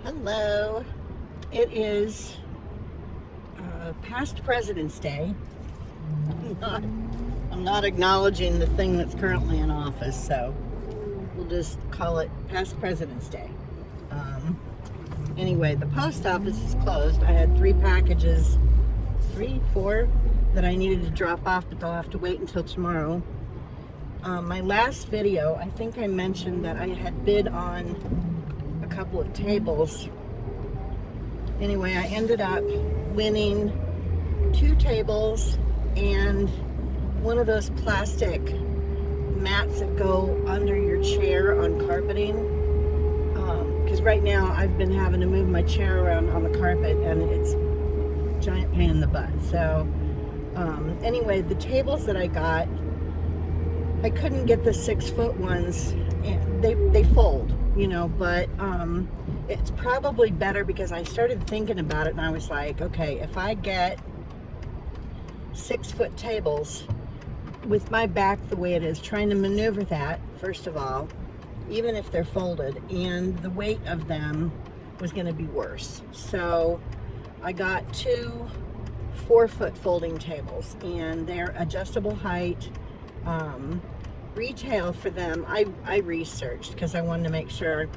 Hello. It is past President's Day. I'm not acknowledging the thing that's currently in office, so we'll just call it past President's Day. Anyway, the post office is closed. I had 4 that I needed to drop off, but they'll have to wait until tomorrow. My last video, I think I mentioned that I had bid on a couple of tables. Anyway, I ended up winning 2 tables and one of those plastic mats that go under your chair on carpeting. Because right now I've been having to move my chair around on the carpet and it's a giant pain in the butt. So anyway, the tables that I got, I couldn't get the 6-foot ones. They fold, you know, but it's probably better because I started thinking about it and I was like, okay, if I get 6-foot tables with my back the way it is, trying to maneuver that, first of all, even if they're folded, and the weight of them was going to be worse. So I got 2 4-foot folding tables, and they're adjustable height. Retail for them, I researched because I wanted to make sure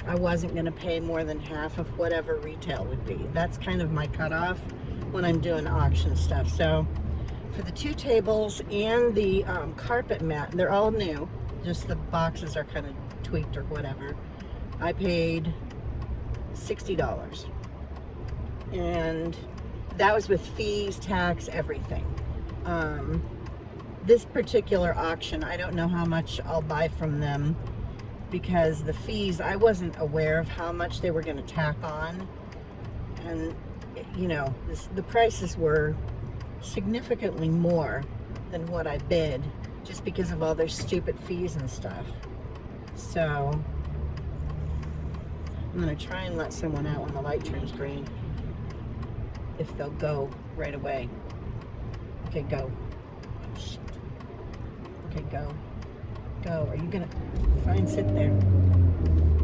I wasn't going to pay more than half of whatever retail would be. That's kind of my cutoff when I'm doing auction stuff. So for the 2 tables and the carpet mat, they're all new, just the boxes are kind of tweaked or whatever, I paid $60. And that was with fees, tax, everything. This particular auction, I don't know how much I'll buy from them because the fees, I wasn't aware of how much they were going to tack on. And, you know, the prices were significantly more than what I bid just because of all their stupid fees and stuff. So I'm going to try and let someone out when the light turns green, if they'll go right away. Okay, go. Shit. Okay, go. Go. Are you gonna... Fine, sit there.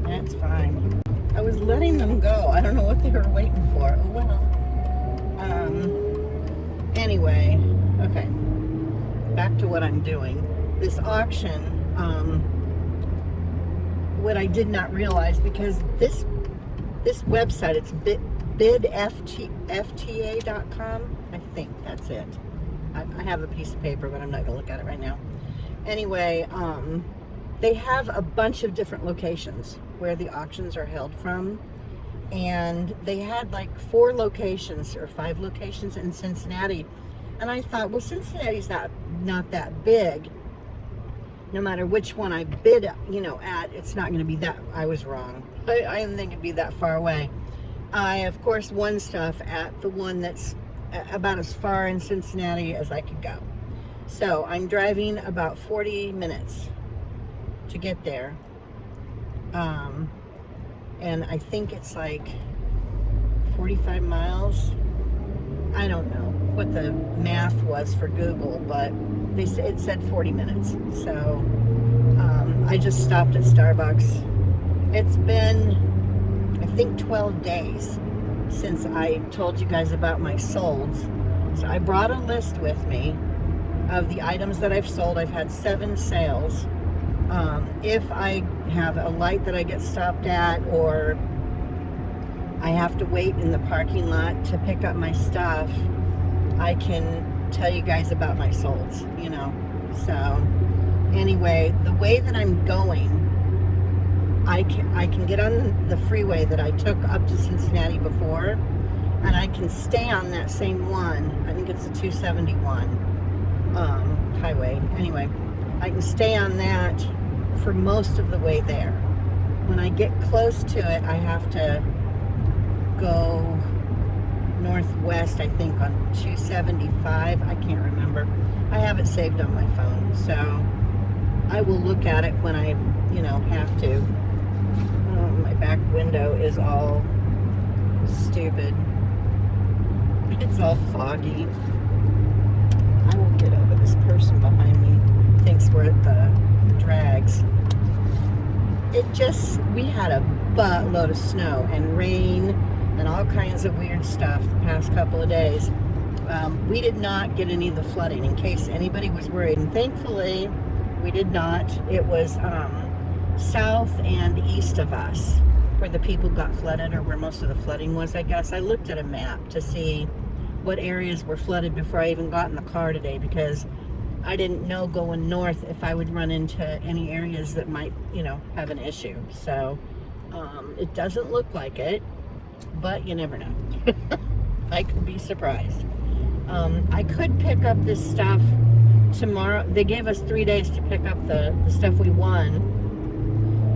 That's fine. I was letting them go. I don't know what they were waiting for. Oh, well. Anyway, okay. Back to what I'm doing. This auction, what I did not realize, because this website, it's bidfta.com. I think that's it. I have a piece of paper, but I'm not going to look at it right now. Anyway, they have a bunch of different locations where the auctions are held from. And they had like 4 locations or 5 locations in Cincinnati. And I thought, well, Cincinnati's not that big. No matter which one I bid, you know, at, it's not going to be that. I was wrong. I didn't think it'd be that far away. I, of course, won stuff at the one that's about as far in Cincinnati as I could go. So I'm driving about 40 minutes to get there. And I think it's like 45 miles. I don't know what the math was for Google, but it said 40 minutes. So I just stopped at Starbucks. It's been, I think, 12 days since I told you guys about my solds. So I brought a list with me of the items that I've sold. I've had 7 sales. If I have a light that I get stopped at, or I have to wait in the parking lot to pick up my stuff, I can tell you guys about my solds, you know. So anyway, the way that I'm going, I can get on the freeway that I took up to Cincinnati before, and I can stay on that same one. I think it's the 271 highway. Anyway, I can stay on that for most of the way there. When I get close to it, I have to go northwest, I think, on 275. I can't remember. I have it saved on my phone, so I will look at it when I, you know, have to. My back window is all stupid. It's all foggy. I will get over this person behind me. Thinks we're at the drags. We had a buttload of snow and rain and all kinds of weird stuff the past couple of days. We did not get any of the flooding, in case anybody was worried. And thankfully, we did not. It was south and east of us where the people got flooded, or where most of the flooding was, I guess. I looked at a map to see what areas were flooded before I even got in the car today, because I didn't know going north if I would run into any areas that might, have an issue. So it doesn't look like it, but you never know. I could be surprised. I could pick up this stuff tomorrow. They gave us 3 days to pick up the stuff we won.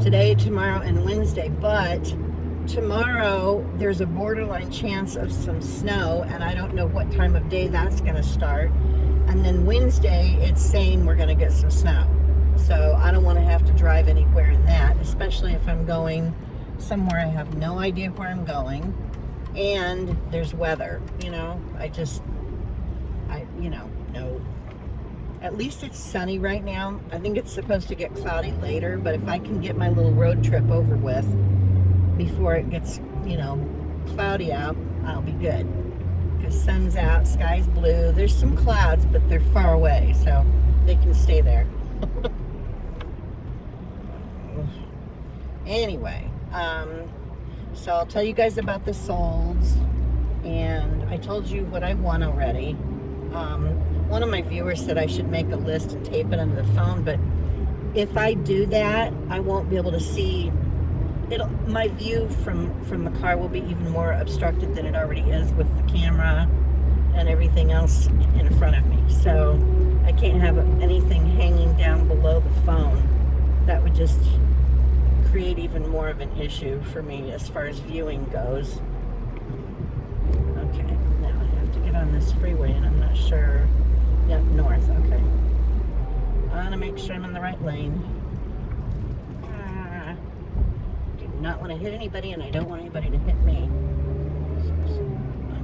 Today, tomorrow, and Wednesday. But tomorrow, there's a borderline chance of some snow, and I don't know what time of day that's going to start. And then Wednesday, it's saying we're going to get some snow. So I don't want to have to drive anywhere in that, especially if I'm going somewhere I have no idea where I'm going. And there's weather, no. At least it's sunny right now. I think it's supposed to get cloudy later, but if I can get my little road trip over with before it gets, cloudy out, I'll be good. Because sun's out, sky's blue. There's some clouds, but they're far away, so they can stay there. Anyway, so I'll tell you guys about the solds, and I told you what I won already. One of my viewers said I should make a list and tape it under the phone, but if I do that, I won't be able to see it. My view from the car will be even more obstructed than it already is with the camera and everything else in front of me. So I can't have anything hanging down below the phone. That would just create even more of an issue for me as far as viewing goes. Okay, now I have to get on this freeway, and I'm not sure. Yep, north, okay. I want to make sure I'm in the right lane. Do not want to hit anybody, and I don't want anybody to hit me.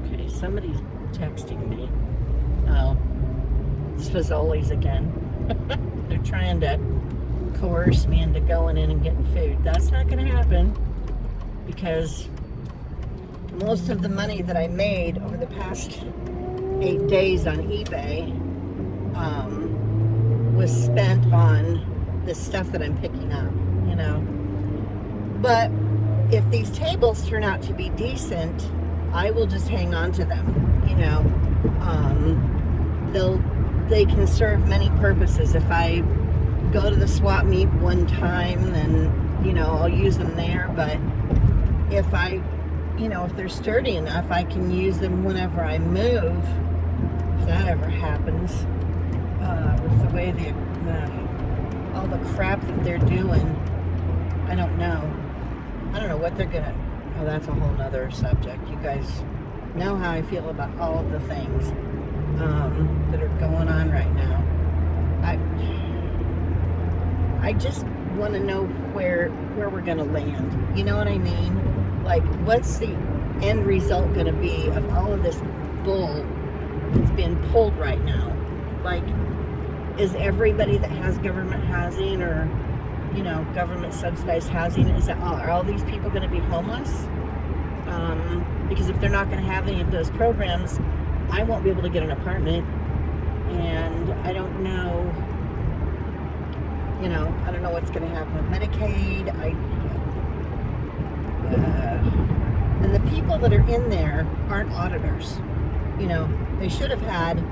Okay, somebody's texting me. Oh, it's Fazoli's again. They're trying to coerce me into going in and getting food. That's not going to happen, because most of the money that I made over the past 8 days on eBay was spent on the stuff that I'm picking up, But if these tables turn out to be decent, I will just hang on to them, They can serve many purposes. If I go to the swap meet one time, then, I'll use them there. But if if they're sturdy enough, I can use them whenever I move, if that ever happens. With the way all the crap that they're doing, I don't know what they're gonna. Oh, that's a whole nother subject. You guys know how I feel about all of the things that are going on right now. I just want to know where we're gonna land. You know what I mean? Like, what's the end result gonna be of all of this bull that's being pulled right now? Like, is everybody that has government housing or, government subsidized housing, are all these people going to be homeless? Because if they're not going to have any of those programs, I won't be able to get an apartment. And I don't know, I don't know what's going to happen with Medicaid. And the people that are in there aren't auditors. They should have had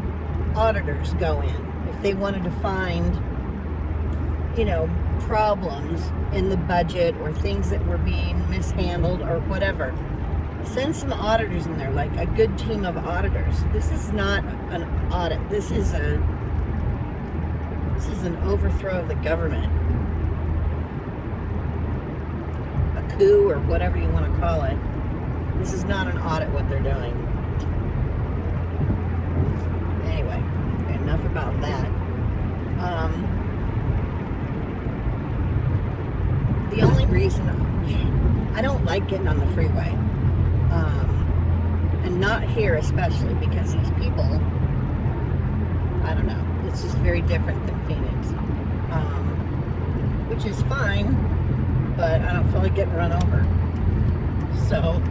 auditors go in if they wanted to find, problems in the budget or things that were being mishandled or whatever. Send some auditors in there, like a good team of auditors. This is not an audit. This is an overthrow of the government. A coup, or whatever you want to call it. This is not an audit, what they're doing. Anyway, enough about that. The only reason I don't like getting on the freeway, and not here especially, because these people, I don't know, it's just very different than Phoenix, which is fine. but I don't feel like getting run over. So,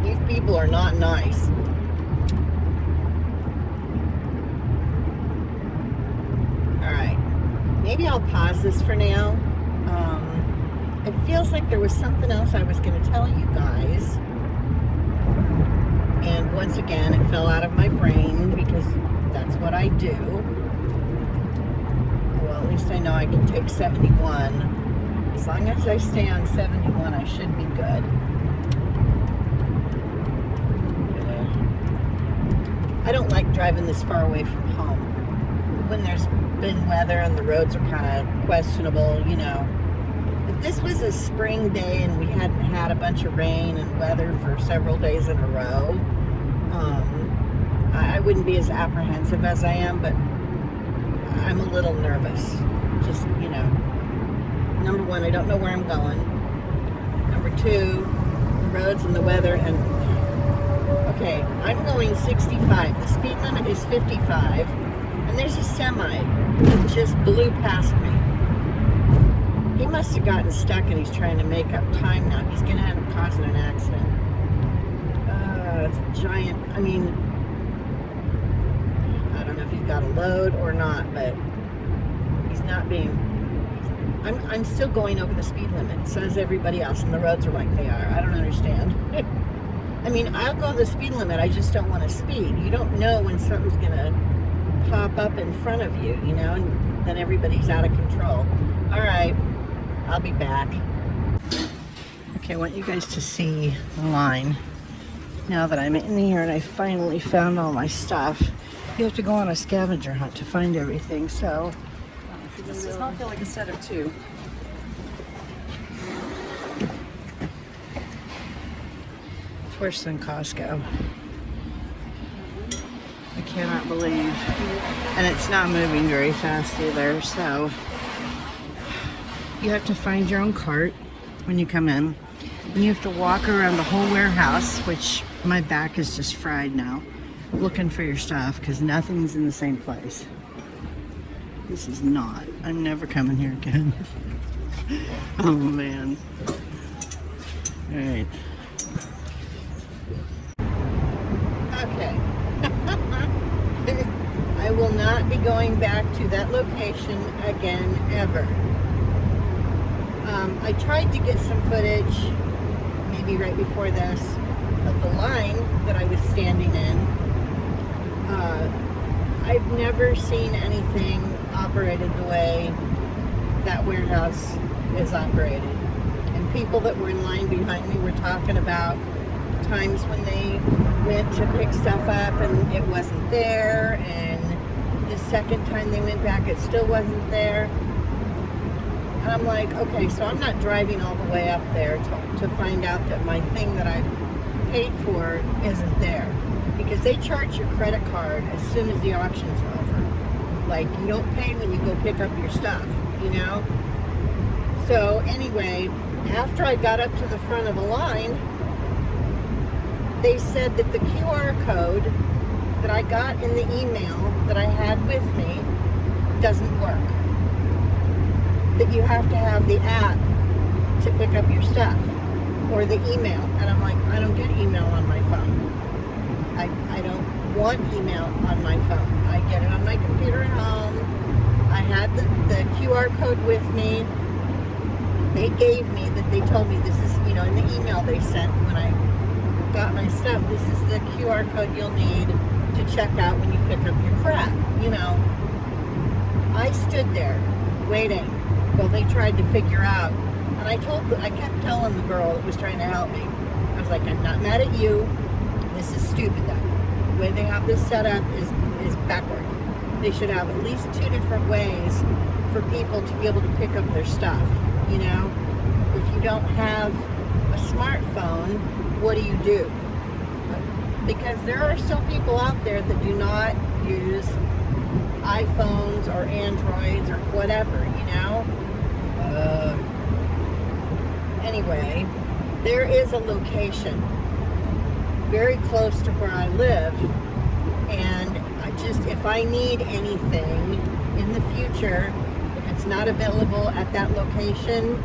these people are not nice. Alright, maybe I'll pause this for now. It feels like there was something else I was going to tell you guys. And once again, it fell out of my brain because that's what I do. Well, at least I know I can take 71. As long as I stay on 71, I should be good. I don't like driving this far away from home. When there's been weather and the roads are kind of questionable, you know. If this was a spring day and we hadn't had a bunch of rain and weather for several days in a row, I wouldn't be as apprehensive as I am, but I'm a little nervous. Just, you know, number one, I don't know where I'm going. Number two, the roads and the weather. And okay, I'm going 65. The speed limit is 55, and there's a semi that just blew past me. He must have gotten stuck and he's trying to make up time now. He's going to end up causing an accident. It's a giant, I mean, I don't know if he's got a load or not, but he's not being, I'm still going over the speed limit. So is everybody else, and the roads are like they are. I don't understand. I mean, I'll go the speed limit, I just don't want to speed. You don't know when something's going to pop up in front of you, you know, and then everybody's out of control. All right, I'll be back. Okay, I want you guys to see the line. Now that I'm in here and I finally found all my stuff, you have to go on a scavenger hunt to find everything, so... This does not feel like a set of two. It's worse than Costco. I cannot believe. And it's not moving very fast either, so... You have to find your own cart when you come in. And you have to walk around the whole warehouse, which my back is just fried now, looking for your stuff because nothing's in the same place. This is not. I'm never coming here again. Oh man. Alright. Okay. I will not be going back to that location again ever. I tried to get some footage, maybe right before this, of the line that I was standing in. I've never seen anything operated the way that warehouse is operated. And people that were in line behind me were talking about times when they went to pick stuff up and it wasn't there, and the second time they went back it still wasn't there. And I'm like, okay, so I'm not driving all the way up there to find out that my thing that I paid for isn't there. Because they charge your credit card as soon as the auction's over. Like, you don't pay when you go pick up your stuff, you know? So anyway, after I got up to the front of the line, they said that the QR code that I got in the email that I had with me doesn't work. That you have to have the app to pick up your stuff, or the email. And I'm like, I don't get email on my phone. I don't want email on my phone. I get it on my computer at home. I had the QR code with me. They gave me, that they told me this is, you know, in the email they sent when I got my stuff, this is the QR code you'll need to check out when you pick up your crap, you know. I stood there waiting while they tried to figure out, and I kept telling the girl that was trying to help me, I was like, I'm not mad at you, this is stupid though. The way they have this set up is backward. They should have at least 2 different ways for people to be able to pick up their stuff, you know. If you don't have a smartphone, what do? Because there are still people out there that do not use iPhones or Androids or whatever, you know. Anyway, there is a location very close to where I live, and if I need anything in the future, if it's not available at that location,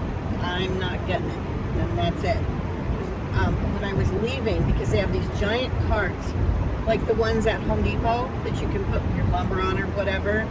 I'm not getting it. And that's it. When I was leaving, because they have these giant carts, like the ones at Home Depot that you can put your lumber on or whatever.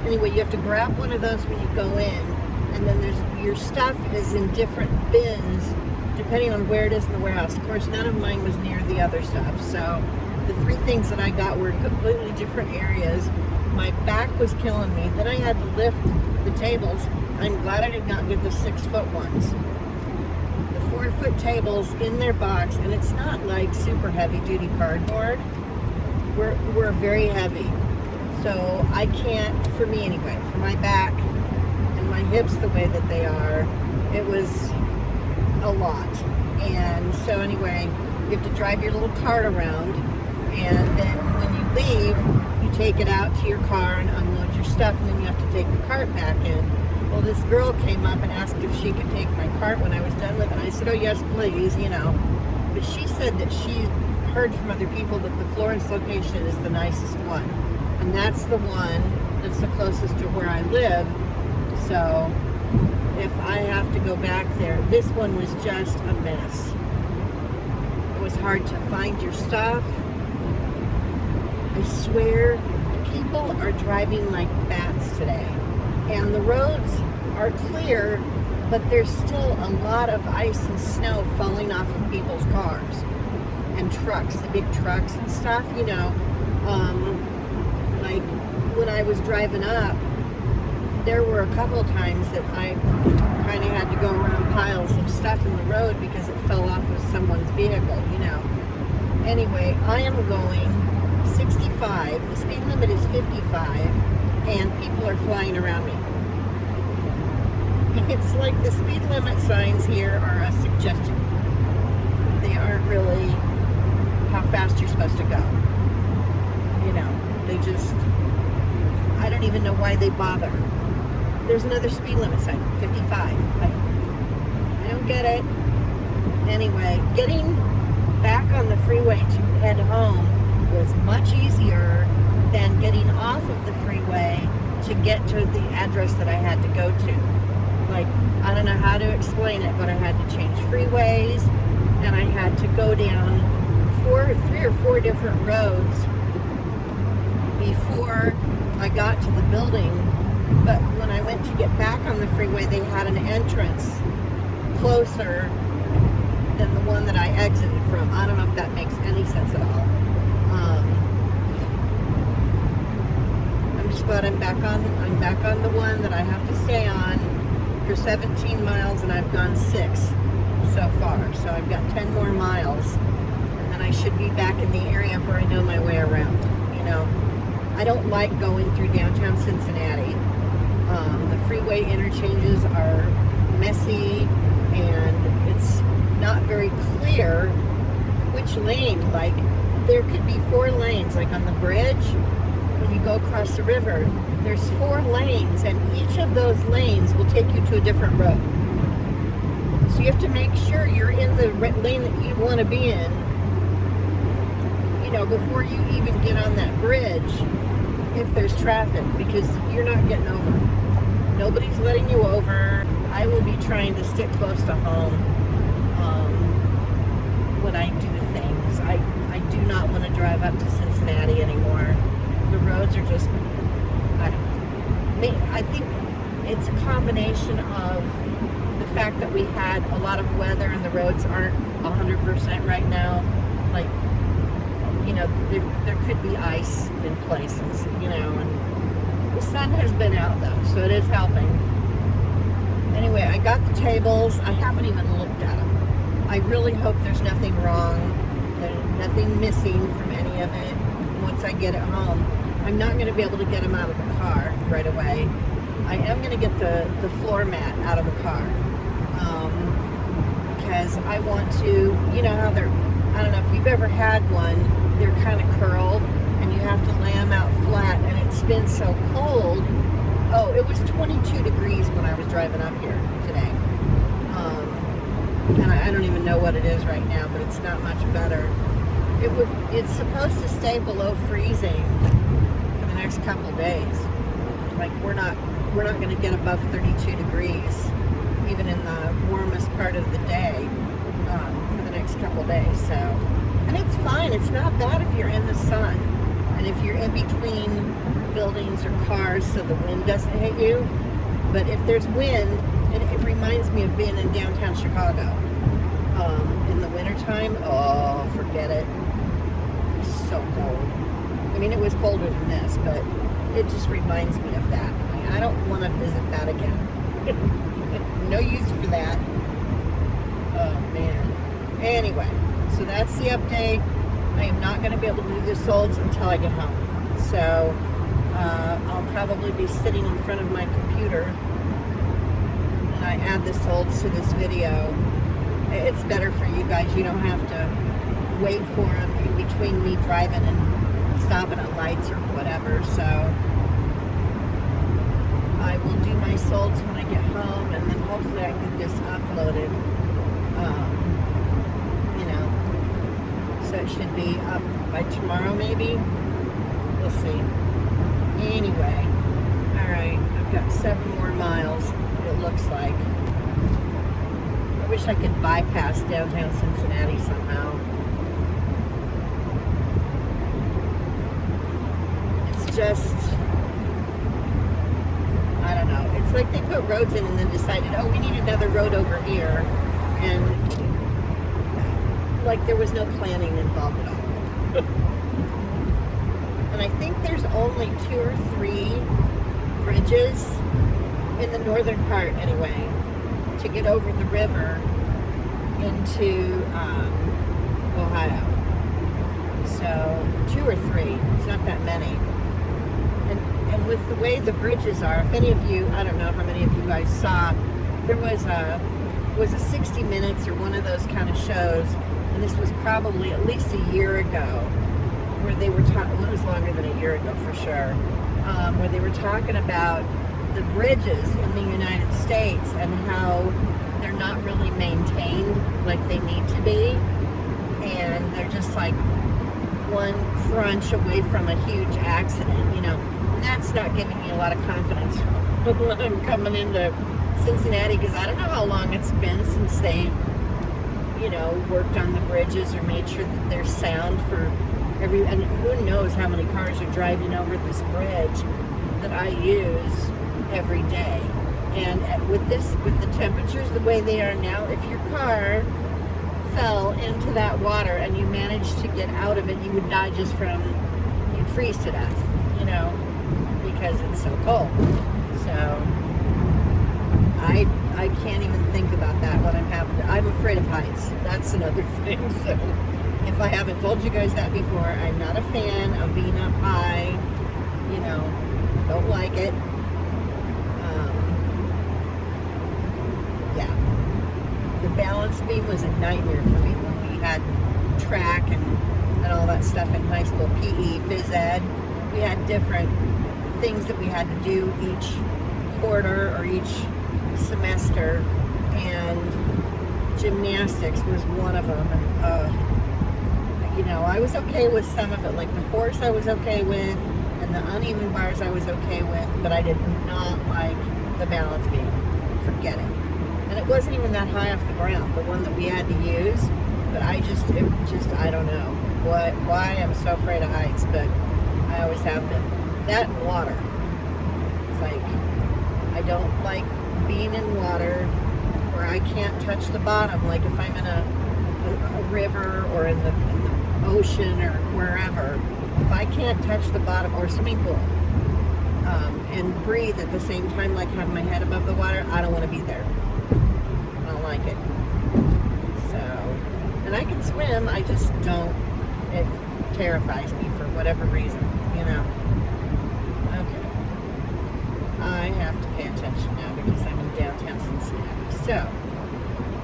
Anyway, you have to grab one of those when you go in, and then your stuff is in different bins depending on where it is in the warehouse. Of course, none of mine was near the other stuff, so the 3 things that I got were in completely different areas. My back was killing me. Then I had to lift the tables. I'm glad I did not get the 6-foot ones. The 4-foot tables in their box, and it's not like super heavy duty cardboard. We're very heavy. So I can't, for me anyway, for my back and my hips the way that they are, it was a lot. And so anyway, you have to drive your little cart around, and then when you leave, you take it out to your car and unload your stuff, and then you have to take the cart back in. Well, this girl came up and asked if she could take my cart when I was done with it. I said, oh yes, please, you know. But she said that she heard from other people that the Florence location is the nicest one. And that's the one that's the closest to where I live. So if I have to go back there, this one was just a mess. It was hard to find your stuff. I swear, people are driving like bats today. And the roads are clear, but there's still a lot of ice and snow falling off of people's cars and trucks, the big trucks and stuff, you know. Like when I was driving up, there were a couple of times that I kind of had to go around piles of stuff in the road because it fell off of someone's vehicle, you know. Anyway, I am going 65. The speed limit is 55, and people are flying around me. It's like the speed limit signs here are a suggestion. They aren't really how fast you're supposed to go. You know, they just, I don't even know why they bother. There's another speed limit sign, 55. I don't get it. Anyway, getting back on the freeway to head home was much easier than getting off of the freeway to get to the address that I had to go to. Like, I don't know how to explain it, but I had to change freeways, and I had to go down 3 or 4 different roads before I got to the building. But when I went to get back on the freeway, they had an entrance closer than the one that I exited from. I don't know if that makes any sense at all. I'm just glad I'm back on the one that I have to stay on for 17 miles, and I've gone 6 so far. So I've got 10 more miles, and then I should be back in the area where I know my way around. You know, I don't like going through downtown Cincinnati. The freeway interchanges are messy, and it's not very clear which lane. Like, there could be 4 lanes, like on the bridge. When you go across the river, there's 4 lanes, and each of those lanes will take you to a different road. So you have to make sure you're in the lane that you want to be in, you know, before you even get on that bridge, if there's traffic, because you're not getting over. Nobody's letting you over. I will be trying to stick close to home when I do things. I do not want to drive up to Cincinnati anymore. The roads are just, I don't know. I think it's a combination of the fact that we had a lot of weather and the roads aren't 100% right now. Like, you know, there could be ice in places, you know, and the sun has been out though, so it is helping. Anyway, I got the tables. I haven't even looked at them. I really hope there's nothing wrong, there's nothing missing from any of it once I get it home. I'm not going to be able to get them out of the car right away. I am going to get the floor mat out of the car because I want to, you know how they're, I don't know if you've ever had one, they're kind of curled and you have to lay them out flat, and it's been so cold. Oh, it was 22 degrees when I was driving up here today. And I don't even know what it is right now, but it's not much better. It's supposed to stay below freezing for the next couple of days. Like, we're not going to get above 32 degrees even in the warmest part of the day, for the next couple days. So, and it's fine. It's not bad if you're in the sun and if you're in between buildings or cars so the wind doesn't hit you. But if there's wind, it reminds me of being in downtown Chicago in the wintertime. Oh, forget it. It's so cold. I mean, it was colder than this, but it just reminds me of that. I don't want to visit that again. No use for that. Oh, man. Anyway, so that's the update. I am not going to be able to do the solds until I get home. So I'll probably be sitting in front of my computer and I add the solds to this video. It's better for you guys. You don't have to wait for them in between me driving and stopping at lights or whatever. So I will do my solds when I get home, and then hopefully I can get this uploaded. You know, so it should be up by tomorrow maybe. We'll see. Anyway, all right, I've got 7 more miles, it looks like. I wish I could bypass downtown Cincinnati somehow. It's just, I don't know. It's like they put roads in and then decided, oh, we need another road over here. And like there was no planning involved at all. And I think there's only 2 or 3 bridges in the northern part anyway to get over the river into Ohio. So 2 or 3, it's not that many. And with the way the bridges are, if any of you, I don't know how many of you guys saw, there was a 60 Minutes or one of those kind of shows, and this was probably at least a year ago, where they were talking, well, it was longer than a year ago for sure, where they were talking about the bridges in the United States and how they're not really maintained like they need to be, and they're just like one crunch away from a huge accident, you know. And that's not giving me a lot of confidence when I'm coming into Cincinnati, because I don't know how long it's been since they, you know, worked on the bridges or made sure that they're sound for and who knows how many cars are driving over this bridge that I use every day. And with the temperatures the way they are now, if your car fell into that water and you managed to get out of it, you would die just from, you'd freeze to death, you know, because it's so cold. So I can't even think about that when I'm afraid of heights. That's another thing. So if I haven't told you guys that before, I'm not a fan of being up high, you know, don't like it. Yeah. The balance beam was a nightmare for me when we had track and all that stuff in high school, PE, phys ed. We had different things that we had to do each quarter or each semester, and gymnastics was one of them. And you know, I was okay with some of it, like the horse I was okay with, and the uneven bars I was okay with, but I did not like the balance beam. Forget it. And it wasn't even that high off the ground, the one that we had to use, but I don't know why I'm so afraid of heights, but I always have been. That and water. It's like, I don't like being in water where I can't touch the bottom, like if I'm in a river or in the ocean or wherever. If I can't touch the bottom, or swimming pool, and breathe at the same time, like have my head above the water, I don't want to be there. I don't like it. So, and I can swim, I just don't, it terrifies me for whatever reason, you know. Okay. I have to pay attention now because I'm in downtown Cincinnati. So,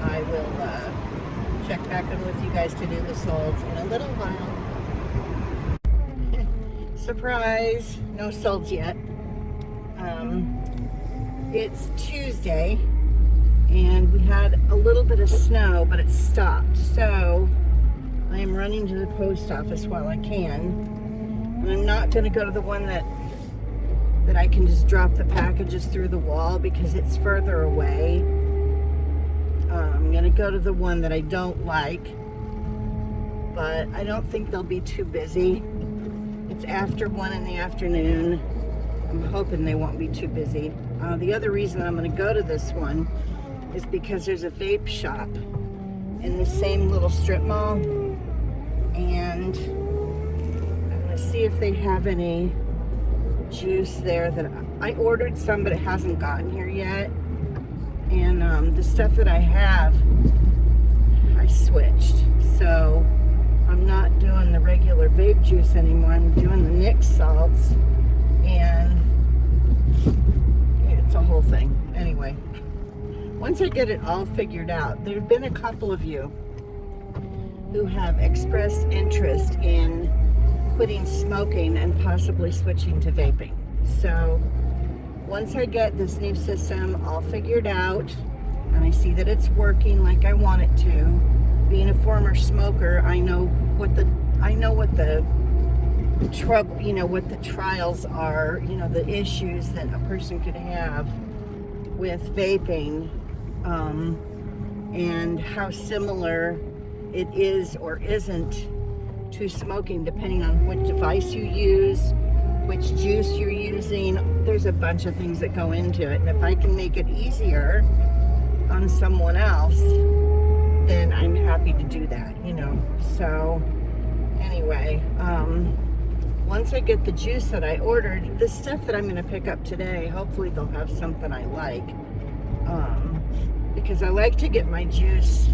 I will check back in with you guys to do the solds in a little while. Surprise! No solds yet. It's Tuesday, and we had a little bit of snow, but it stopped. So, I am running to the post office while I can. And I'm not going to go to the one that I can just drop the packages through the wall because it's further away. I'm going to go to the one that I don't like, but I don't think they'll be too busy. It's after 1 in the afternoon. I'm hoping they won't be too busy. The other reason I'm going to go to this one is because there's a vape shop in the same little strip mall, and I'm going to see if they have any juice there. That I ordered some, but it hasn't gotten here yet. And the stuff that I have, I switched. So I'm not doing the regular vape juice anymore. I'm doing the Nick salts, and it's a whole thing. Anyway, once I get it all figured out, there have been a couple of you who have expressed interest in quitting smoking and possibly switching to vaping. So once I get this new system all figured out and I see that it's working like I want it to, being a former smoker, I know what the trouble, what the trials are, the issues that a person could have with vaping, and how similar it is or isn't to smoking, depending on which device you use, which juice you're using. There's a bunch of things that go into it, and if I can make it easier on someone else, then I'm happy to do that, So anyway, once I get the juice that I ordered, the stuff that I'm going to pick up today, hopefully they'll have something I like, because I like to get my juice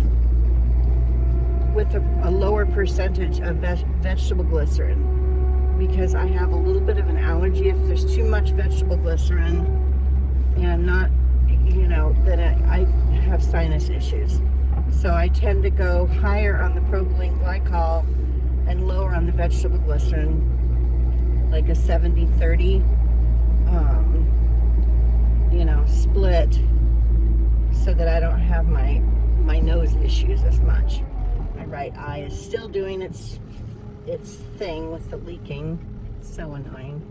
with a lower percentage of vegetable glycerin, because I have a little bit of an allergy if there's too much vegetable glycerin, and not, that I have sinus issues. So I tend to go higher on the propylene glycol and lower on the vegetable glycerin, like a 70-30, split, so that I don't have my nose issues as much. My right eye is still doing its thing with the leaking. It's so annoying.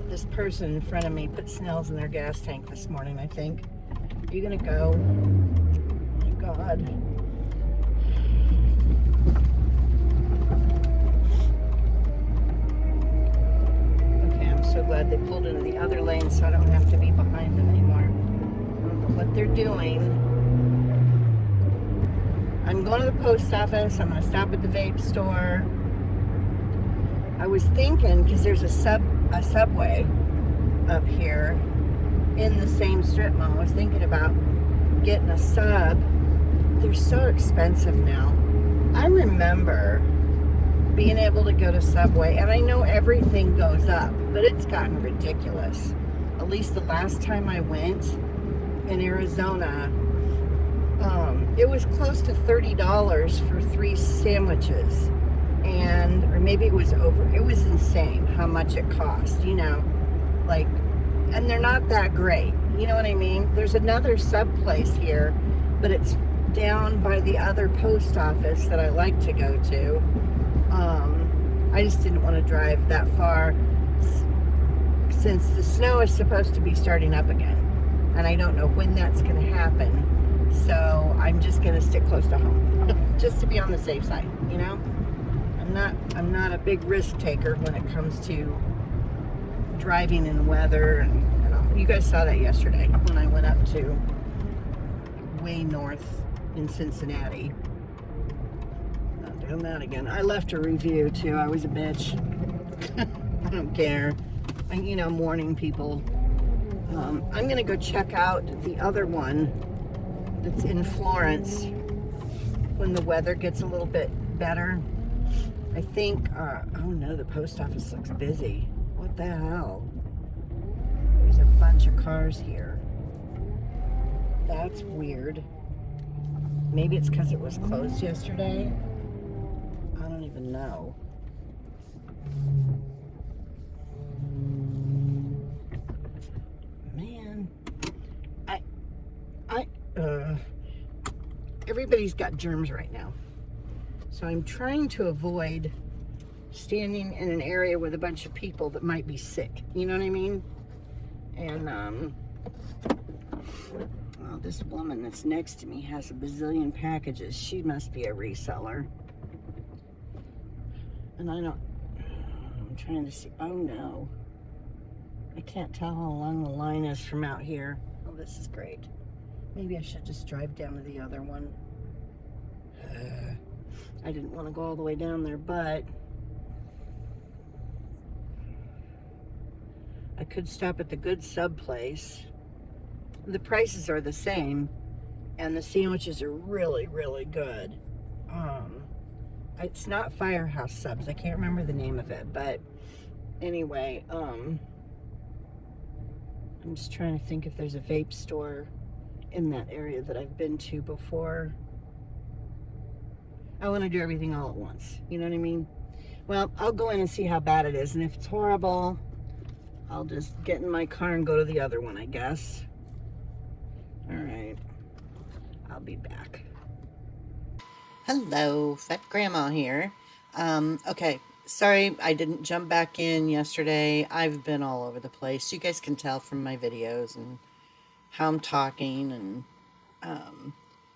This person in front of me put snails in their gas tank this morning, I think. Are you gonna go? Oh my God. Okay, I'm so glad they pulled into the other lane so I don't have to be behind them anymore. I don't know what they're doing. I'm going to the post office. I'm going to stop at the vape store. I was thinking, because there's a Subway up here in the same strip mall, I was thinking about getting a sub. They're so expensive now. I remember being able to go to Subway, and I know everything goes up, but it's gotten ridiculous. At least the last time I went in Arizona, it was close to $30 for 3 sandwiches, or maybe it was over. It was insane how much it cost, and they're not that great, you know what I mean? There's another sub place here, but it's down by the other post office that I like to go to. I just didn't want to drive that far, since the snow is supposed to be starting up again, and I don't know when that's going to happen. So I'm just going to stick close to home, just to be on the safe side, I'm not a big risk taker when it comes to driving in the weather, and all. You guys saw that yesterday when I went up to way north in Cincinnati. Not doing that again. I left a review too. I was a bitch. I don't care. Morning people. I'm going to go check out the other one that's in Florence when the weather gets a little bit better. I think, oh no, the post office looks busy. What the hell? There's a bunch of cars here. That's weird. Maybe it's because it was closed yesterday. I don't even know. Man, everybody's got germs right now. So I'm trying to avoid standing in an area with a bunch of people that might be sick. You know what I mean? And Well, this woman that's next to me has a bazillion packages. She must be a reseller. And I'm trying to see. Oh no. I can't tell how long the line is from out here. Oh, this is great. Maybe I should just drive down to the other one. I didn't want to go all the way down there, but I could stop at the Good Sub place. The prices are the same, and the sandwiches are really, really good. It's not Firehouse Subs. I can't remember the name of it, but anyway, I'm just trying to think if there's a vape store in that area that I've been to before. I want to do everything all at once. You know what I mean? Well, I'll go in and see how bad it is, and if it's horrible, I'll just get in my car and go to the other one, I guess. All right. I'll be back. Hello, Fat Grandma here. Okay, sorry I didn't jump back in yesterday. I've been all over the place. You guys can tell from my videos and how I'm talking. And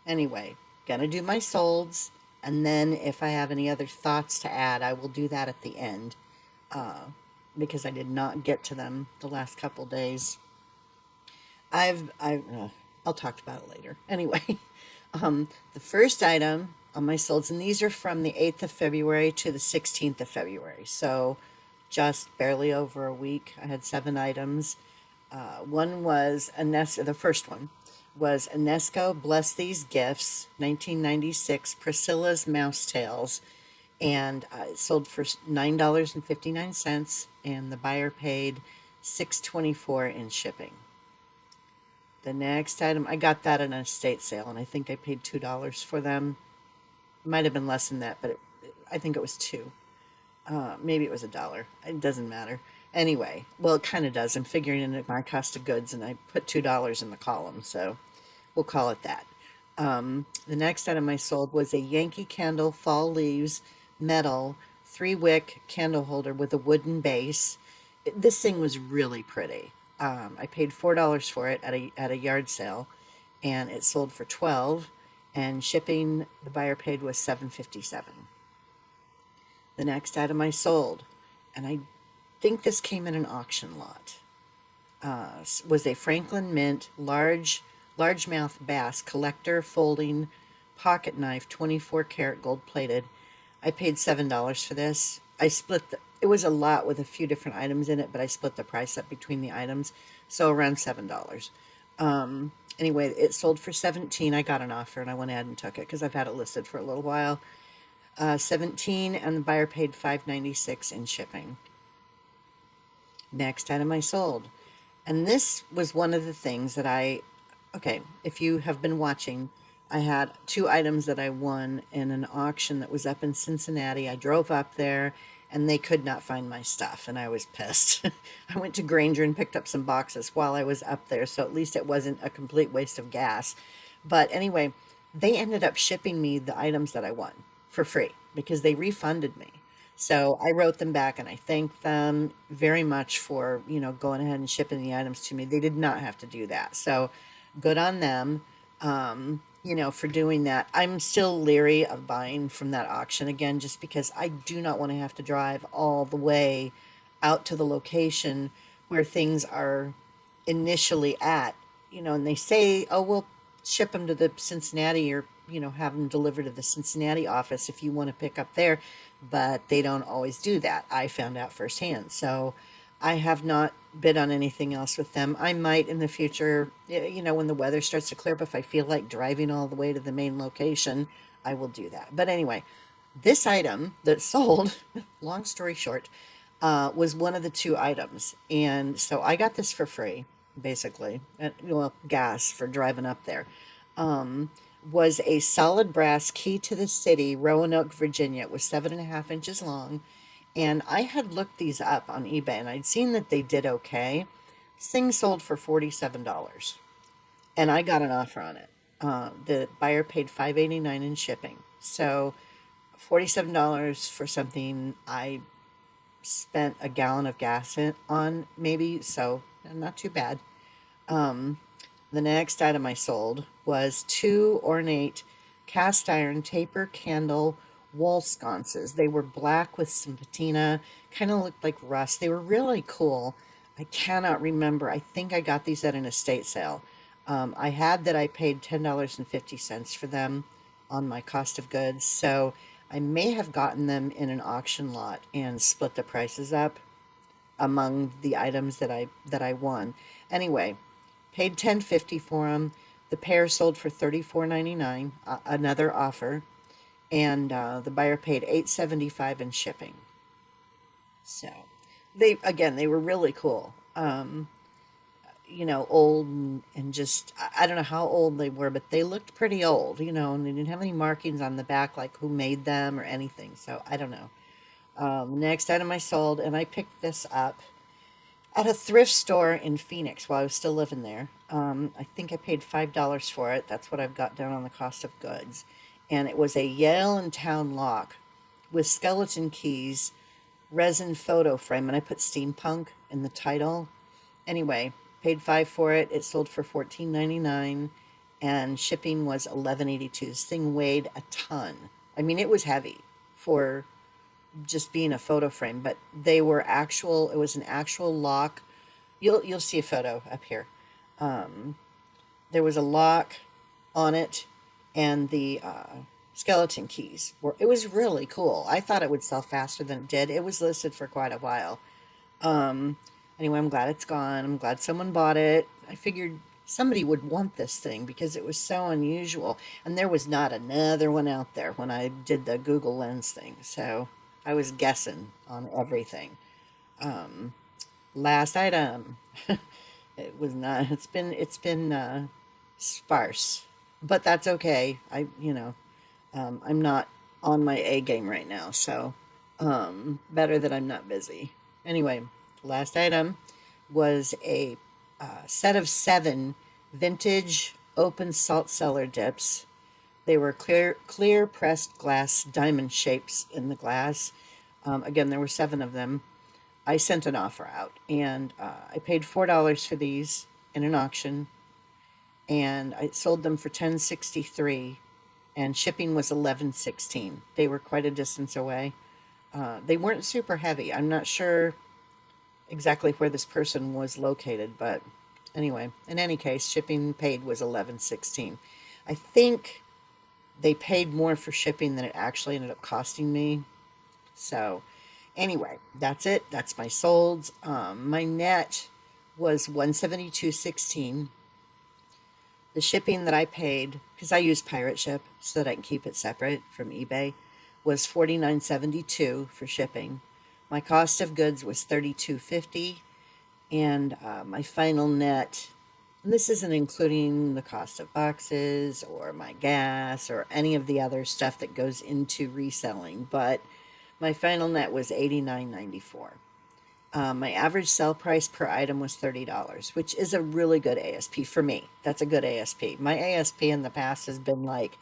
anyway, gonna do my solds. And then if I have any other thoughts to add, I will do that at the end. Because I did not get to them the last couple days. I'll talk about it later. Anyway, the first item on my solds, and these are from the 8th of February to the 16th of February. So just barely over a week. I had 7 items. One was the first one was Enesco Bless These Gifts, 1996, Priscilla's Mouse Tails. And it sold for $9.59, and the buyer paid $6.24 in shipping. The next item, I got that in an estate sale, and I think I paid $2 for them. It might have been less than that, but I think it was $2. Maybe it was $1. It doesn't matter. Anyway, well, it kind of does. I'm figuring in my cost of goods, and I put $2 in the column, so we'll call it that. The next item I sold was a Yankee Candle Fall Leaves metal 3-wick candle holder with a wooden base. This thing was really pretty. I paid $4 for it at a yard sale, and it sold for $12, and shipping the buyer paid was $7.57. The next item I sold, and I think this came in an auction lot, was a Franklin Mint largemouth bass collector folding pocket knife, 24 karat gold plated. I paid $7 for this. It was a lot with a few different items in it, but I split the price up between the items, so around $7. Anyway, it sold for $17. I got an offer and I went ahead and took it because I've had it listed for a little while. $17, and the buyer paid $5.96 in shipping. Next item I sold, and this was one of the things that okay, if you have been watching, I had 2 items that I won in an auction that was up in Cincinnati. I drove up there and they could not find my stuff, and I was pissed. I went to Granger and picked up some boxes while I was up there, so at least it wasn't a complete waste of gas. But anyway, they ended up shipping me the items that I won for free because they refunded me. So I wrote them back and I thanked them very much for, going ahead and shipping the items to me. They did not have to do that. So good on them, for doing that. I'm still leery of buying from that auction again, just because I do not want to have to drive all the way out to the location where things are initially at, and they say, oh, we'll ship them to the Cincinnati, or, have them delivered to the Cincinnati office if you want to pick up there. But they don't always do that. I found out firsthand. So I have not bid on anything else with them. I might in the future, when the weather starts to clear up, if I feel like driving all the way to the main location, I will do that. But anyway, this item that sold, long story short, was one of the 2 items. And so I got this for free, basically. Gas for driving up there. Was a solid brass key to the city, Roanoke, Virginia. It was 7.5 inches long. And I had looked these up on eBay, and I'd seen that they did okay. This thing sold for $47, and I got an offer on it. The buyer paid $5.89 in shipping. So $47 for something I spent a gallon of gas on, maybe, so not too bad. The next item I sold was two ornate cast iron taper candle wall sconces. They were black with some patina, kind of looked like rust. They were really cool. I cannot remember. I think I got these at an estate sale. I had that I paid $10.50 for them on my cost of goods. So I may have gotten them in an auction lot and split the prices up among the items that I won. Anyway, paid $10.50 for them. The pair sold for $34.99, another offer, and the buyer paid $8.75 in shipping. So, they were really cool. Old and just I don't know how old they were, but they looked pretty old. And they didn't have any markings on the back like who made them or anything. So I don't know. Next item I sold, and I picked this up at a thrift store in Phoenix while I was still living there. I think I paid $5 for it. That's what I've got down on the cost of goods. And it was a Yale and Town lock with skeleton keys, resin photo frame, and I put steampunk in the title. Anyway, paid five for it. It sold for $14.99, and shipping was $11.82. This thing weighed a ton. I mean, it was heavy for just being a photo frame, but they were actual. It was an actual lock. You'll see a photo up here. Um, there was a lock on it, and the skeleton keys were. It was really cool. I thought it would sell faster than it did. It was listed for quite a while. Um, anyway, I'm glad it's gone. I'm glad someone bought it. I figured somebody would want this thing because it was so unusual. And there was not another one out there when I did the Google Lens thing. So I was guessing on everything. Um, Last item. It was not, it's been sparse, but that's okay. I'm not on my A game right now, so better that I'm not busy. Anyway, last item was a set of seven vintage open salt cellar dips. They were clear pressed glass diamond shapes in the glass. Again, there were seven of them. I sent an offer out, and I paid $4 for these in an auction, and I sold them for 10.63, and shipping was 11.16. They were quite a distance away. They weren't super heavy. I'm not sure exactly where this person was located, but anyway, in any case, shipping paid was 11.16. I think they paid more for shipping than it actually ended up costing me. So anyway, that's it. That's my solds. My net was 172.16. The shipping that I paid, because I use Pirate Ship so that I can keep it separate from eBay, was 49.72 for shipping. My cost of goods was 32.50, and my final net. And this isn't including the cost of boxes or my gas or any of the other stuff that goes into reselling, but my final net was $89.94. My average sell price per item was $30, which is a really good ASP for me. That's a good ASP. My ASP in the past has been like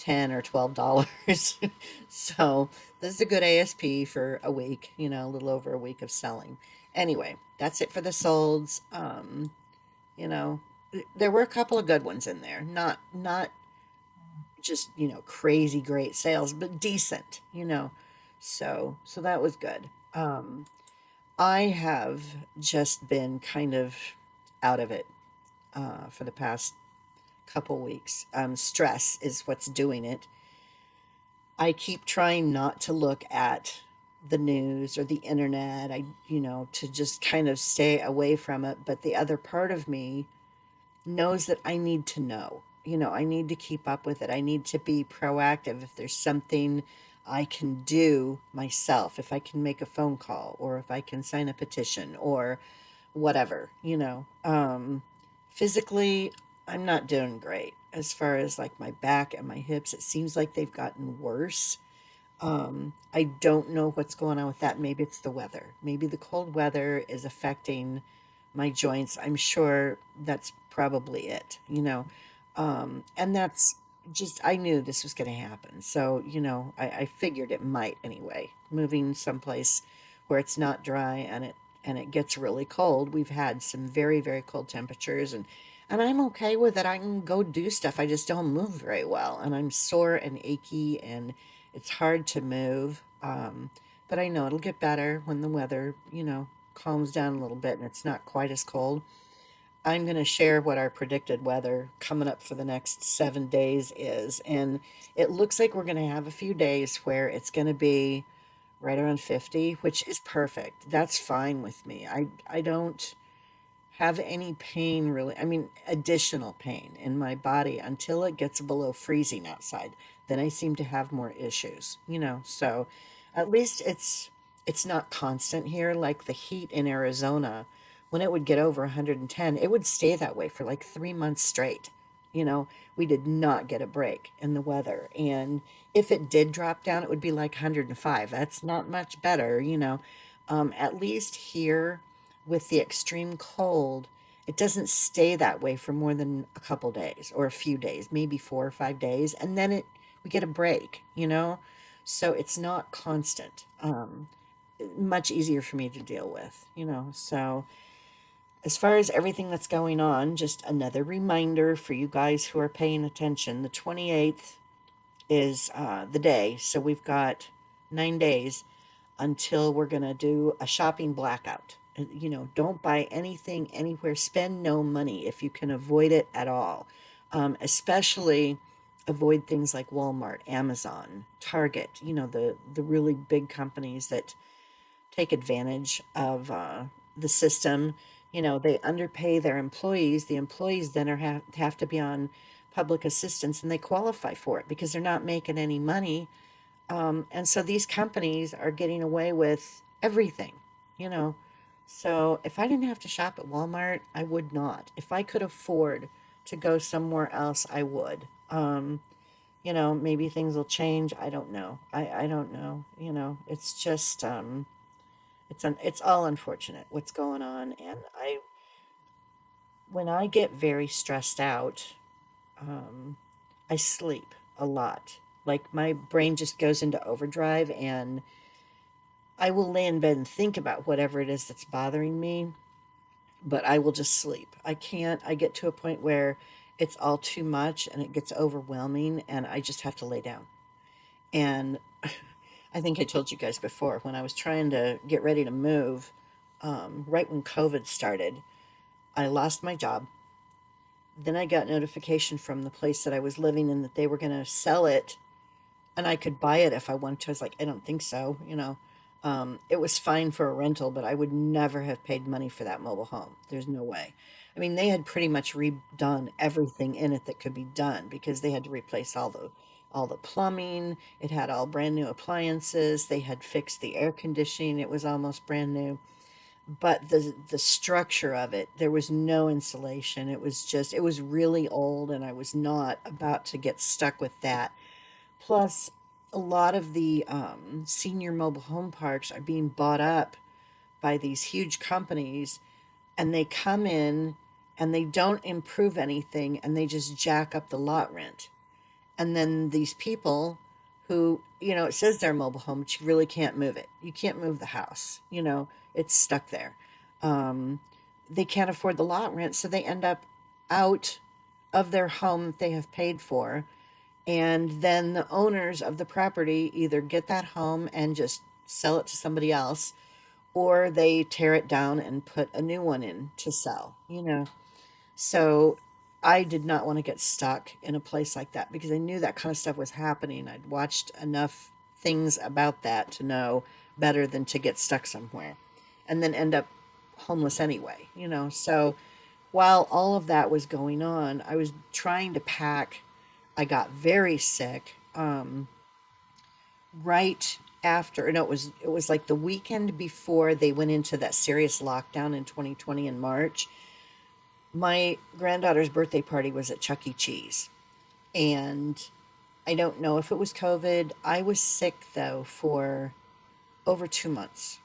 $10 or $12. So this is a good ASP for a week, a little over a week of selling. Anyway, that's it for the solds. You know, there were a couple of good ones in there. Not just, crazy great sales, but decent. So that was good. I have just been kind of out of it for the past couple weeks. Stress is what's doing it. I keep trying not to look at the news or the internet. To just kind of stay away from it. But the other part of me knows that I need to know. I need to keep up with it. I need to be proactive. If there's something I can do myself, if I can make a phone call or if I can sign a petition or whatever. Physically, I'm not doing great as far as like my back and my hips. It seems like they've gotten worse. I don't know what's going on with that. Maybe it's the weather. Maybe the cold weather is affecting my joints. I'm sure that's probably it. And that's just, I knew this was going to happen. So, I figured it might anyway. Moving someplace where it's not dry and it gets really cold. We've had some very, very cold temperatures, and And I'm okay with it. I can go do stuff. I just don't move very well. And I'm sore and achy and it's hard to move. But I know it'll get better when the weather, calms down a little bit and it's not quite as cold. I'm going to share what our predicted weather coming up for the next 7 days is. And it looks like we're going to have a few days where it's going to be right around 50, which is perfect. That's fine with me. I don't have any pain really. I mean, additional pain in my body until it gets below freezing outside. Then I seem to have more issues. So at least it's not constant here like the heat in Arizona. When it would get over 110, it would stay that way for like 3 months straight. You know, we did not get a break in the weather. And if it did drop down, it would be like 105. That's not much better. At least here with the extreme cold, it doesn't stay that way for more than a couple days or a few days, maybe 4 or 5 days, and then it we get a break. So it's not constant. Much easier for me to deal with. So as far as everything that's going on, just another reminder for you guys who are paying attention. The 28th is the day, so we've got 9 days until we're going to do a shopping blackout. Don't buy anything anywhere. Spend no money if you can avoid it at all. Especially avoid things like Walmart, Amazon, Target, the really big companies that take advantage of the system. They underpay their employees. The employees then have to be on public assistance and they qualify for it because they're not making any money, and so these companies are getting away with everything, you know. So if I didn't have to shop at Walmart, I would not. If I could afford to go somewhere else, I would. Maybe things will change. I don't know. I don't know. It's just it's all unfortunate what's going on. And when I get very stressed out, um, I sleep a lot. Like my brain just goes into overdrive and I will lay in bed and think about whatever it is that's bothering me, but I will just sleep. I can't, I get to a point where it's all too much and it gets overwhelming and I just have to lay down. And I think I told you guys before when I was trying to get ready to move, right when COVID started, I lost my job. Then I got notification from the place that I was living in that they were going to sell it and I could buy it if I wanted to. I was like, I don't think so. It was fine for a rental, but I would never have paid money for that mobile home. There's no way. I mean, they had pretty much redone everything in it that could be done because they had to replace all the plumbing. It had all brand new appliances. They had fixed the air conditioning. It was almost brand new. But the structure of it, there was no insulation. It was really old, and I was not about to get stuck with that. Plus, a lot of the senior mobile home parks are being bought up by these huge companies, and they come in and they don't improve anything and they just jack up the lot rent. And then these people who, it says they're a mobile home, but you really can't move it. You can't move the house, it's stuck there. Um, they can't afford the lot rent, so they end up out of their home that they have paid for, and then the owners of the property either get that home and just sell it to somebody else, or they tear it down and put a new one in to sell. So I did not want to get stuck in a place like that because I knew that kind of stuff was happening. I'd watched enough things about that to know better than to get stuck somewhere and then end up homeless anyway. So while all of that was going on, I was trying to pack. I got very sick right after. No, it was like the weekend before they went into that serious lockdown in 2020 in March. My granddaughter's birthday party was at Chuck E. Cheese, and I don't know if it was COVID. I was sick though for over 2 months.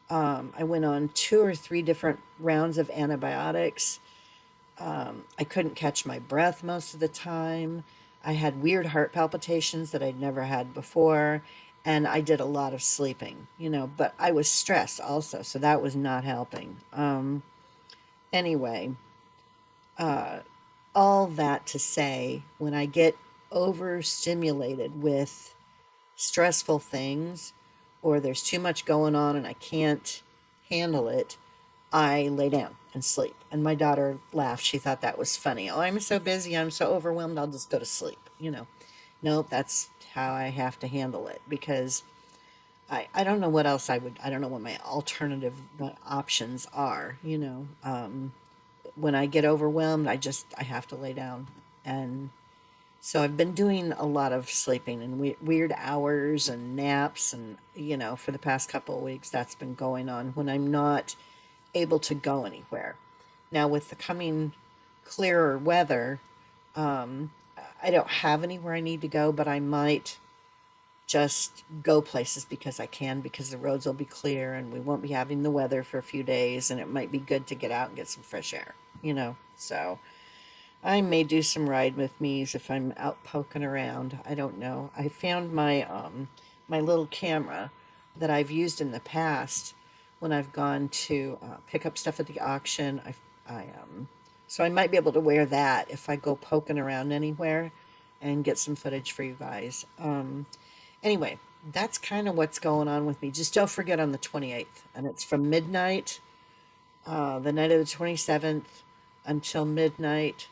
I went on 2 or 3 different rounds of antibiotics. I couldn't catch my breath most of the time. I had weird heart palpitations that I'd never had before. And I did a lot of sleeping, but I was stressed also. So that was not helping. Anyway, Uh, all that to say, when I get overstimulated with stressful things or there's too much going on and I can't handle it, I lay down and sleep. And my daughter laughed. She thought that was funny. Oh, I'm so busy. I'm so overwhelmed. I'll just go to sleep. Nope, that's how I have to handle it because I don't know what else I don't know what my alternative options are. When I get overwhelmed, I have to lay down. And so I've been doing a lot of sleeping and weird hours and naps. And, for the past couple of weeks, that's been going on when I'm not able to go anywhere. Now, with the coming clearer weather, um, I don't have anywhere I need to go, but I might just go places because I can, because the roads will be clear and we won't be having the weather for a few days, and it might be good to get out and get some fresh air, So I may do some ride with me's if I'm out poking around. I don't know. I found my little camera that I've used in the past when I've gone to pick up stuff at the auction. So I might be able to wear that if I go poking around anywhere and get some footage for you guys. Anyway, that's kind of what's going on with me. Just don't forget on the 28th, and it's from midnight, the night of the 27th, until midnight,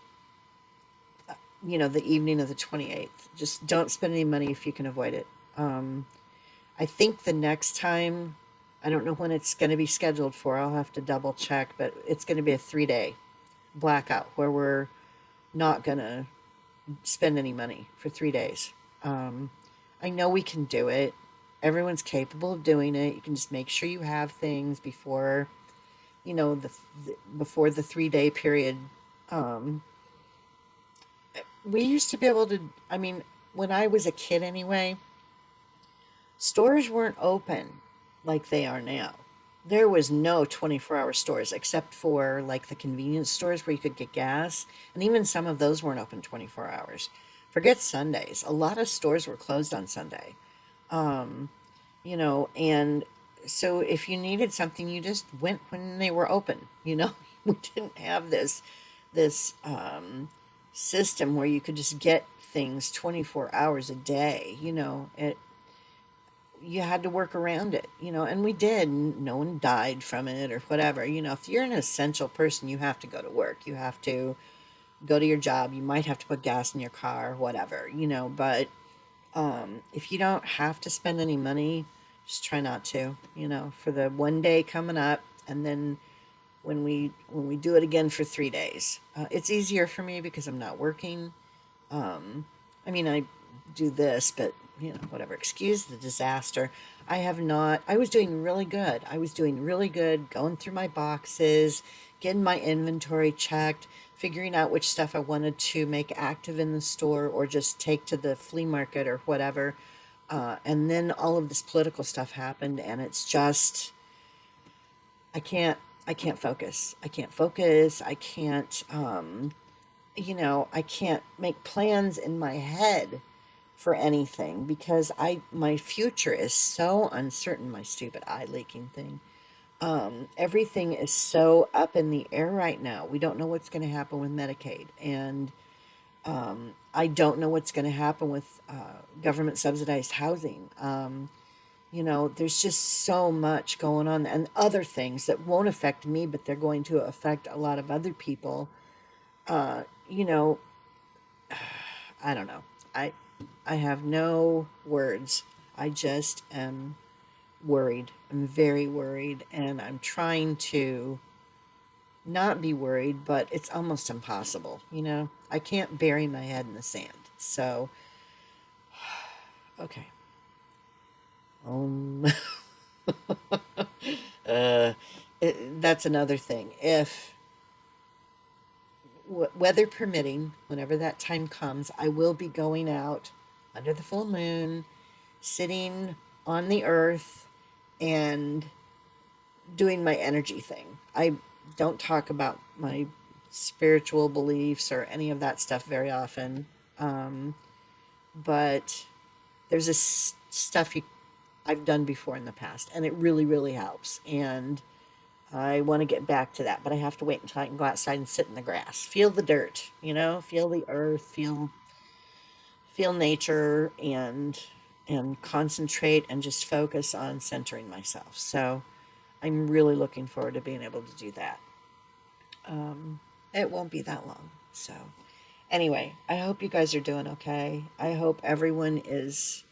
the evening of the 28th. Just don't spend any money if you can avoid it. I think the next time, I don't know when it's going to be scheduled for, I'll have to double check, but it's going to be a 3-day blackout where we're not going to spend any money for 3 days. Um, I know we can do it. Everyone's capable of doing it. You can just make sure you have things before, before the 3-day period. Um, we used to be able to, I mean, when I was a kid anyway, stores weren't open like they are now. There was no 24-hour stores except for like the convenience stores where you could get gas, and even some of those weren't open 24 hours. Forget Sundays. A lot of stores were closed on Sunday. Um, and so if you needed something, you just went when they were open. We didn't have this system where you could just get things 24 hours a day. You had to work around it, and we did. No one died from it or whatever. If you're an essential person, you have to go to work. You have to go to your job. You might have to put gas in your car, whatever, but if you don't have to spend any money, just try not to, for the one day coming up. And then when we do it again for 3 days, it's easier for me because I'm not working. I mean, I do this, but whatever. Excuse the disaster. I have not. I was doing really good. I was doing really good going through my boxes, getting my inventory checked, figuring out which stuff I wanted to make active in the store or just take to the flea market or whatever. And then all of this political stuff happened, and it's just I can't. I can't focus. I can't focus. I can't. I can't make plans in my head for anything because my future is so uncertain. My stupid eye leaking thing. Everything is so up in the air right now. We don't know what's going to happen with Medicaid, and I don't know what's going to happen with government subsidized housing. There's just so much going on, and other things that won't affect me, but they're going to affect a lot of other people. Uh, you know, I don't know. I I have no words. I just am worried. I'm very worried, and I'm trying to not be worried, but it's almost impossible. I can't bury my head in the sand. So, okay. Um, uh, that's another thing. If weather permitting, whenever that time comes, I will be going out under the full moon, sitting on the earth, and doing my energy thing. I don't talk about my spiritual beliefs or any of that stuff very often. Um, but there's this stuff I've done before in the past, and it really, really helps. And I want to get back to that, but I have to wait until I can go outside and sit in the grass, feel the dirt, feel the earth, feel nature, and concentrate and just focus on centering myself. So I'm really looking forward to being able to do that. Um, it won't be that long. So anyway, I hope you guys are doing okay. I hope everyone is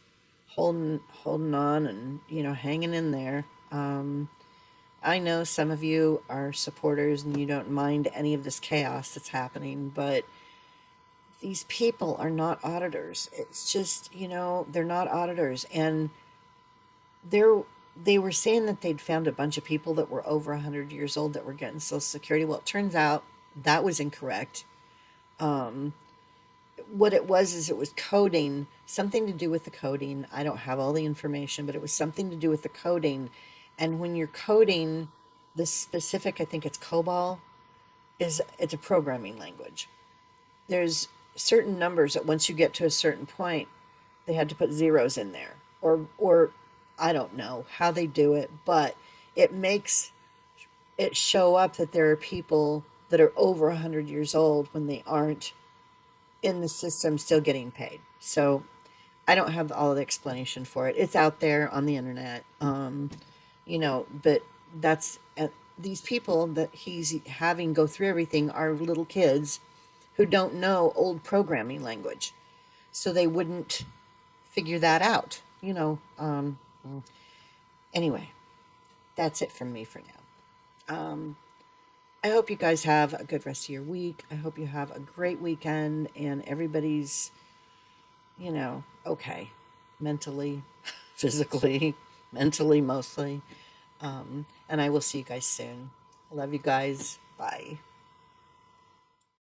holding on and hanging in there. I know some of you are supporters and you don't mind any of this chaos that's happening, but these people are not auditors. It's just, they're not auditors. And they're, they were saying that they'd found a bunch of people that were over 100 years old that were getting Social Security. Well, it turns out that was incorrect. Um, what it was is it was coding, something to do with the coding. I don't have all the information, but it was something to do with the coding. And when you're coding the specific, I think it's COBOL, it's a programming language. There's certain numbers that once you get to a certain point, they had to put zeros in there, or I don't know how they do it, but it makes it show up that there are people that are over 100 years old when they aren't in the system still getting paid. So I don't have all the explanation for it. It's out there on the internet. But that's these people that he's having go through everything are little kids who don't know old programming language. So they wouldn't figure that out. Anyway, that's it from me for now. I hope you guys have a good rest of your week. I hope you have a great weekend and everybody's, okay, mentally, physically, mentally mostly. And I will see you guys soon. I love you guys. Bye.